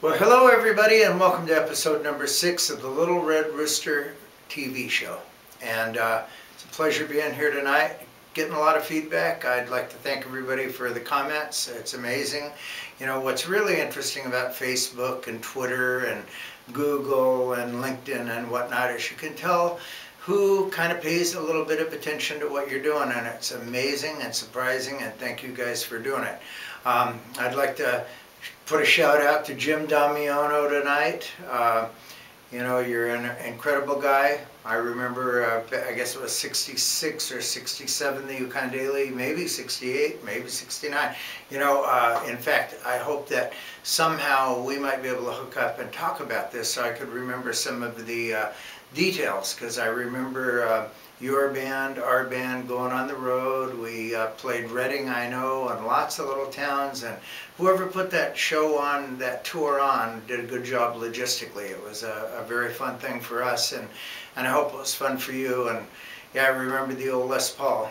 Well, hello everybody, and welcome to episode number 6 of the Little Red Rooster TV show. And it's a pleasure being here tonight, getting a lot of feedback. I'd like to thank everybody for the comments. It's amazing. You know, what's really interesting about Facebook and Twitter and Google and LinkedIn and whatnot is you can tell who kind of pays a little bit of attention to what you're doing, and it's amazing and surprising, and thank you guys for doing it. I'd like to put a shout out to Jim Damiano tonight. You know, you're an incredible guy. I remember, I guess it was 66 or 67, the Ukandele, maybe 68, maybe 69. You know, in fact, I hope that somehow we might be able to hook up and talk about this so I could remember some of the details, because I remember your band, our band, going on the road. We played Reading, I know, and lots of little towns, and whoever put that show on, that tour on, did a good job logistically. It was a very fun thing for us, and I hope it was fun for you. And yeah, I remember the old Les Paul.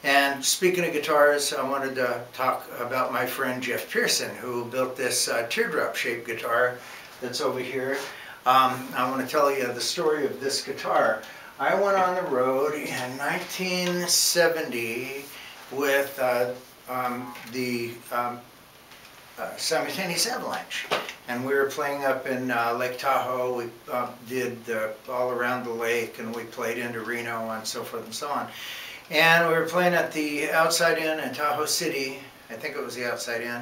And speaking of guitars, I wanted to talk about my friend Jeff Pearson, who built this teardrop shaped guitar that's over here. I want to tell you the story of this guitar. I went on the road in 1970 with the Simultaneous Avalanche, and we were playing up in Lake Tahoe. We did all around the lake, and we played into Reno and so forth and so on. And we were playing at the Outside Inn in Tahoe City. I think it was the Outside Inn,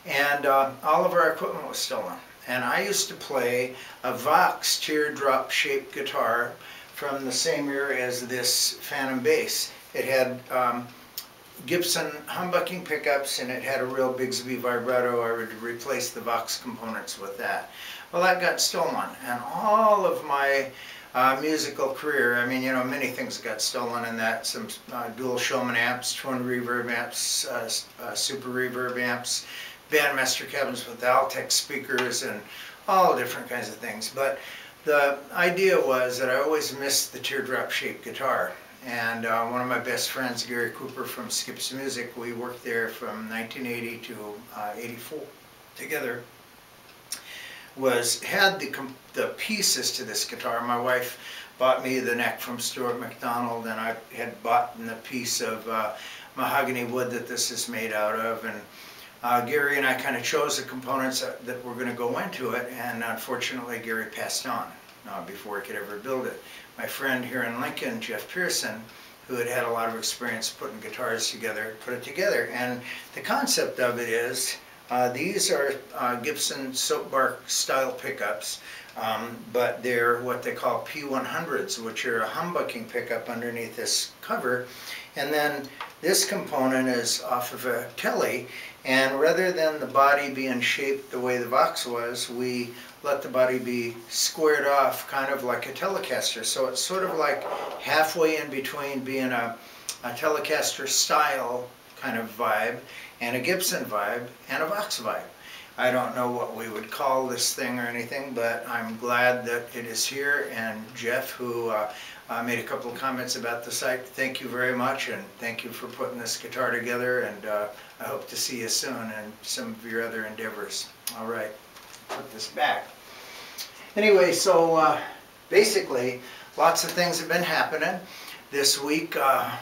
and all of our equipment was stolen. And I used to play a Vox teardrop shaped guitar from the same era as this Phantom bass. It had Gibson humbucking pickups, and it had a real Bigsby vibrato. I would replace the Vox components with that. Well, that got stolen, and all of my musical career, I mean, you know, many things got stolen in that. Some dual Showman amps, twin reverb amps, super reverb amps, Bandmaster cabins with Altec speakers, and all different kinds of things. But the idea was that I always missed the teardrop shaped guitar. And one of my best friends, Gary Cooper from Skips Music, we worked there from 1980 to 84 together, had the pieces to this guitar. My wife bought me the neck from Stuart McDonald, and I had bought the piece of mahogany wood that this is made out of. And Gary and I kind of chose the components that were going to go into it, and unfortunately Gary passed on before he could ever build it. My friend here in Lincoln, Jeff Pearson, who had a lot of experience putting guitars together, put it together. And the concept of it is, these are Gibson soapbark style pickups, but they're what they call P100s, which are a humbucking pickup underneath this cover. And then this component is off of a Kelly, and rather than the body being shaped the way the Vox was, we let the body be squared off, kind of like a Telecaster. So it's sort of like halfway in between being a Telecaster style kind of vibe, and a Gibson vibe, and a Vox vibe. I don't know what we would call this thing or anything, but I'm glad that it is here. And Jeff, who made a couple of comments about the site, thank you very much, and thank you for putting this guitar together, and I hope to see you soon in some of your other endeavors. All right, put this back. Anyway, so basically, lots of things have been happening. This week,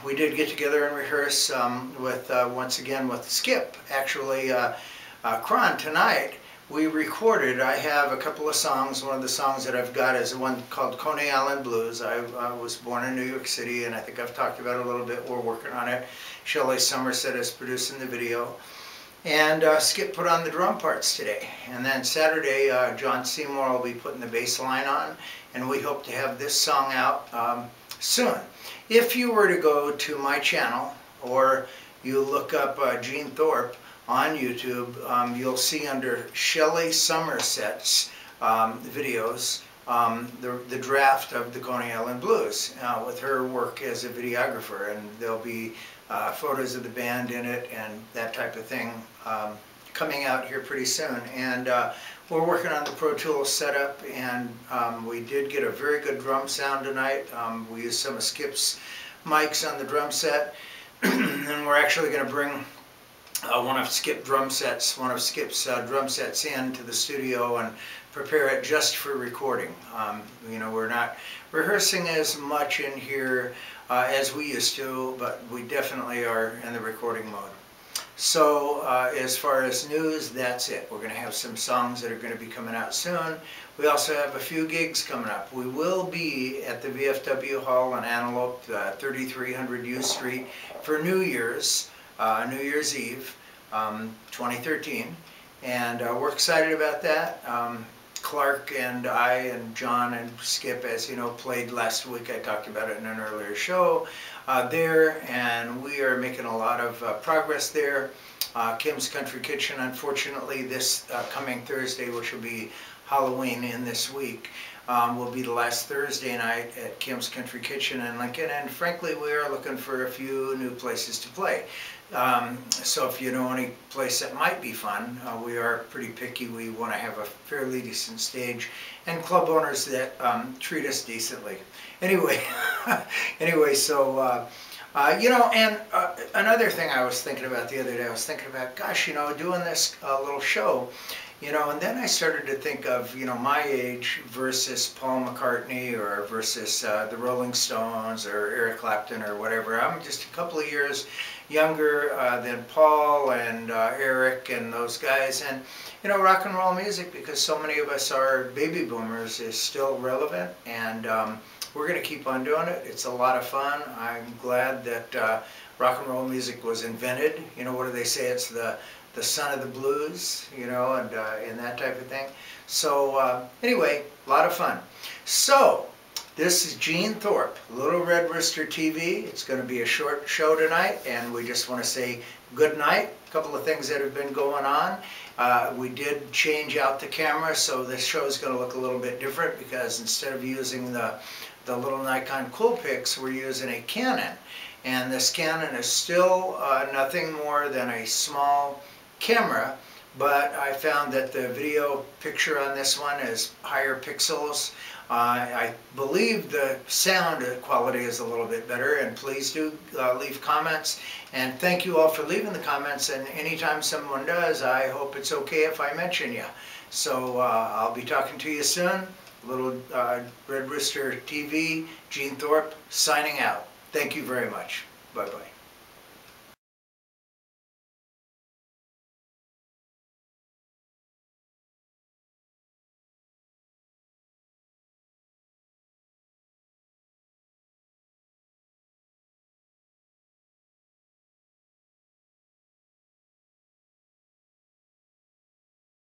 we did get together and rehearse once again with Skip. Actually, Kron, tonight, we recorded, I have a couple of songs. One of the songs that I've got is one called Coney Island Blues. I was born in New York City, and I think I've talked about it a little bit. We're working on it. Shelley Somerset is producing the video. And Skip put on the drum parts today. And then Saturday, John Seymour will be putting the bass line on, and we hope to have this song out soon. If you were to go to my channel, or you look up Gene Thorpe on YouTube, you'll see under Shelley Somerset's videos the draft of the Coney Island Blues with her work as a videographer, and there'll be photos of the band in it and that type of thing coming out here pretty soon. And we're working on the Pro Tools setup, and we did get a very good drum sound tonight. We used some of Skip's mics on the drum set, and we're actually going to bring one of Skip's drum sets into the studio and prepare it just for recording. You know, we're not rehearsing as much in here as we used to, but we definitely are in the recording mode. So as far as news, that's it. We're going to have some songs that are going to be coming out soon. We also have a few gigs coming up. We will be at the VFW Hall in Antelope, 3300 U Street for New Year's Eve, 2013. And we're excited about that. Clark and I and John and Skip, as you know, played last week. I talked about it in an earlier show there, and we are making a lot of progress there. Kim's Country Kitchen, unfortunately, this coming Thursday, which will be Halloween in this week, will be the last Thursday night at Kim's Country Kitchen in Lincoln, and frankly, we are looking for a few new places to play. So if you know any place that might be fun, we are pretty picky. We want to have a fairly decent stage and club owners that treat us decently. Anyway, so you know, and another thing I was thinking about the other day, I was thinking about, gosh, you know, doing this little show, you know, and then I started to think of, you know, my age versus Paul McCartney or versus the Rolling Stones or Eric Clapton or whatever. I'm just a couple of years younger than Paul and Eric and those guys. And, you know, rock and roll music, because so many of us are baby boomers, is still relevant. And we're going to keep on doing it. It's a lot of fun. I'm glad that rock and roll music was invented. You know, what do they say? It's the son of the blues, you know, and that type of thing. So anyway, a lot of fun. So this is Gene Thorpe, Little Red Rooster TV. It's going to be a short show tonight, and we just want to say good night. A couple of things that have been going on. We did change out the camera, so this show is going to look a little bit different, because instead of using the little Nikon Coolpix, we're using a Canon. And this Canon is still nothing more than a small camera, but I found that the video picture on this one is higher pixels. I believe the sound quality is a little bit better, and please do leave comments. And thank you all for leaving the comments, and anytime someone does, I hope it's okay if I mention you. So I'll be talking to you soon. Little Red Rooster TV, Gene Thorpe, signing out. Thank you very much. Bye-bye.